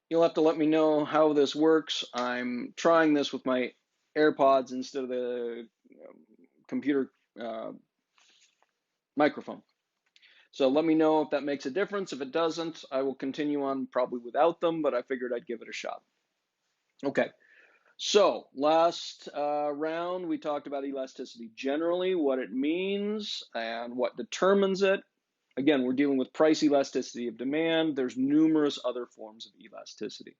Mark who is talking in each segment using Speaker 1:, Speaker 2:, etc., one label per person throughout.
Speaker 1: You'll have to let me know how this works. I'm trying this with my AirPods instead of the computer microphone. So let me know if that makes a difference. If it doesn't, I will continue on probably without them, but I figured I'd give it a shot. Okay, so last round we talked about elasticity generally, what it means and what determines it. Again, we're dealing with price elasticity of demand. There's numerous other forms of elasticity.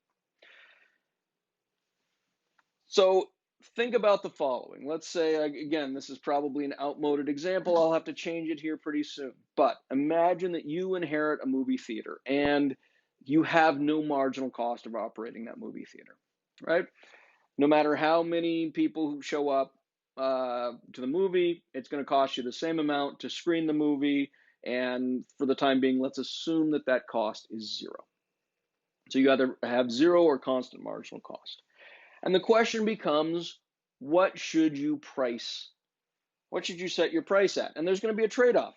Speaker 1: So think about the following. Let's say, again, this is probably an outmoded example. I'll have to change it here pretty soon. But imagine that you inherit a movie theater and you have no marginal cost of operating that movie theater, right? No matter how many people who show up to the movie, it's going to cost you the same amount to screen the movie. And for the time being, let's assume that that cost is zero. So you either have zero or constant marginal cost. And the question becomes, what should you price? What should you set your price at? And there's going to be a trade-off,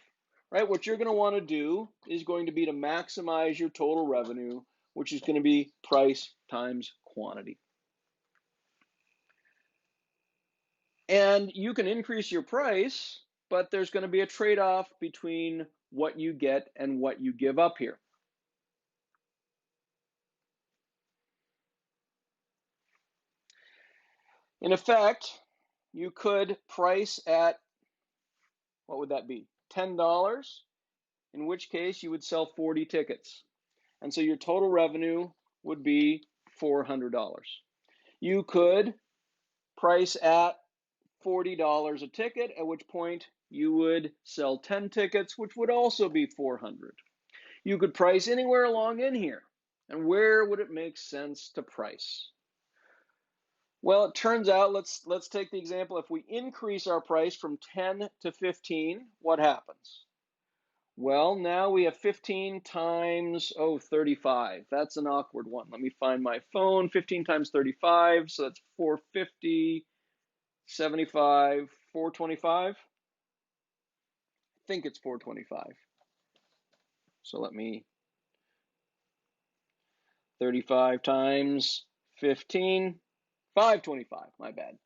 Speaker 1: right? What you're going to want to do is going to be to maximize your total revenue, which is going to be price times quantity. And you can increase your price, but there's going to be a trade-off between what you get and what you give up here. In effect, you could price at, what would that be? $10, in which case you would sell 40 tickets. And so your total revenue would be $400. You could price at $40 a ticket, at which point you would sell 10 tickets, which would also be 400. You could price anywhere along in here. And where would it make sense to price? Well, it turns out, let's take the example, if we increase our price from 10 to 15, what happens? Well, now we have 15 times, 35. That's an awkward one. Let me find my phone. 15 times 35, so that's 450, 75, 425. I think it's 425. So let me, 35 times 15, 525, my bad.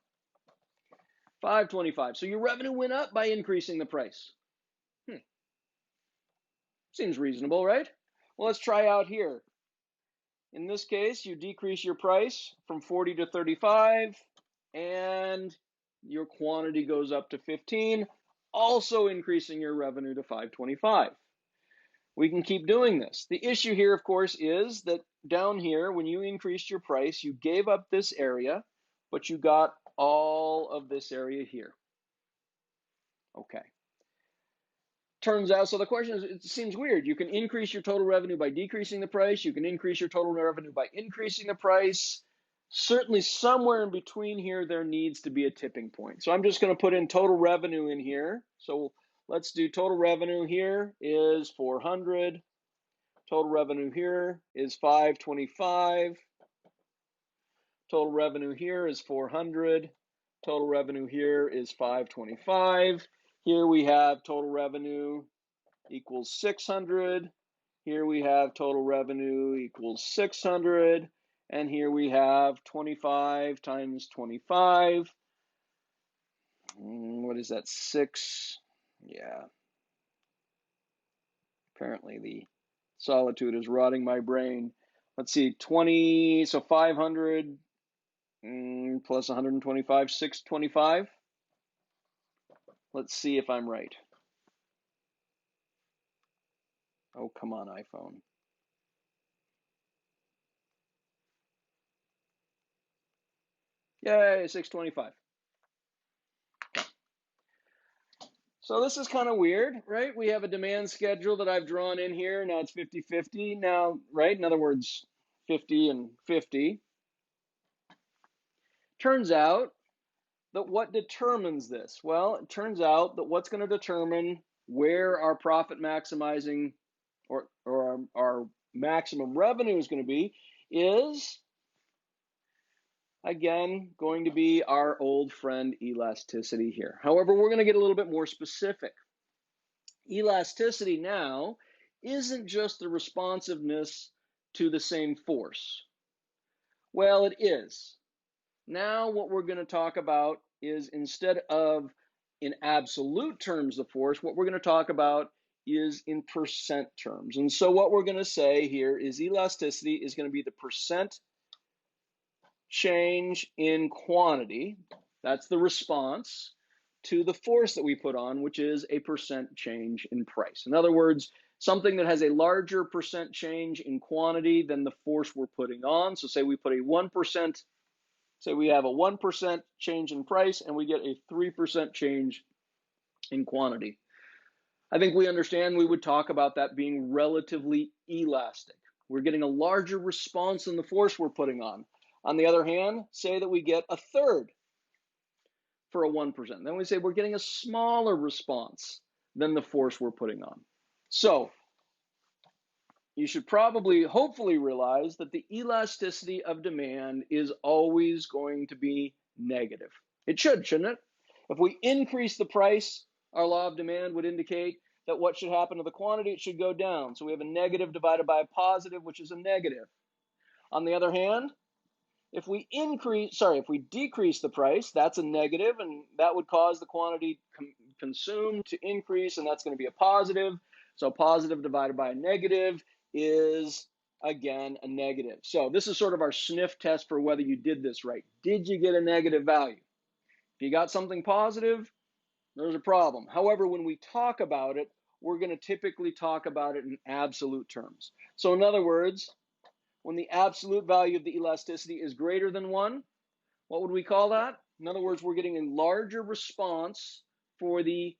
Speaker 1: 525. So your revenue went up by increasing the price. Seems reasonable, right? Well, let's try out here. In this case, you decrease your price from 40 to 35, and your quantity goes up to 15, also increasing your revenue to 525. We can keep doing this. The issue here, of course, is that down here, when you increased your price, you gave up this area, but you got all of this area here. Okay. Turns out, so the question is, it seems weird. You can increase your total revenue by decreasing the price. You can increase your total revenue by increasing the price. Certainly somewhere in between here, there needs to be a tipping point. So I'm just going to put in total revenue in here. So let's do total revenue here is 400. Total revenue here is 525. Total revenue here is 400. Total revenue here is 525. Here we have total revenue equals 600. Here we have total revenue equals 600. And here we have 25 times 25. What is that? 6. Yeah. Apparently the solitude is rotting my brain. Let's see, 20, so 500 plus 125, 625. Let's see if I'm right. Oh, come on, iPhone. Yay, 625. So this is kind of weird, right? We have a demand schedule that I've drawn in here. Now it's 50-50 now, right? In other words, 50 and 50. Turns out that what determines this? Well, it turns out that what's going to determine where our profit maximizing or our maximum revenue is going to be is, again, going to be our old friend elasticity here. However, we're going to get a little bit more specific. Elasticity now isn't just the responsiveness to the same force. Well, it is. Now what we're going to talk about is, instead of in absolute terms the force, what we're going to talk about is in percent terms. And so what we're going to say here is elasticity is going to be the percent change in quantity. That's the response to the force that we put on, which is a percent change in price. In other words, something that has a larger percent change in quantity than the force we're putting on. So say we put a 1%, say we have a 1% change in price and we get a 3% change in quantity. I think we understand we would talk about that being relatively elastic. We're getting a larger response than the force we're putting on. On the other hand, say that we get a third for a 1%. Then we say we're getting a smaller response than the force we're putting on. So you should probably, hopefully, realize that the elasticity of demand is always going to be negative. It should, shouldn't it? If we increase the price, our law of demand would indicate that what should happen to the quantity? It should go down. So we have a negative divided by a positive, which is a negative. On the other hand, if we decrease the price, that's a negative, and that would cause the quantity consumed to increase, and that's going to be a positive. So positive divided by a negative is, again, a negative. So this is sort of our sniff test for whether you did this right. Did you get a negative value? If you got something positive, there's a problem. However, when we talk about it, we're going to typically talk about it in absolute terms. So in other words, when the absolute value of the elasticity is greater than 1, what would we call that? In other words, we're getting a larger response for the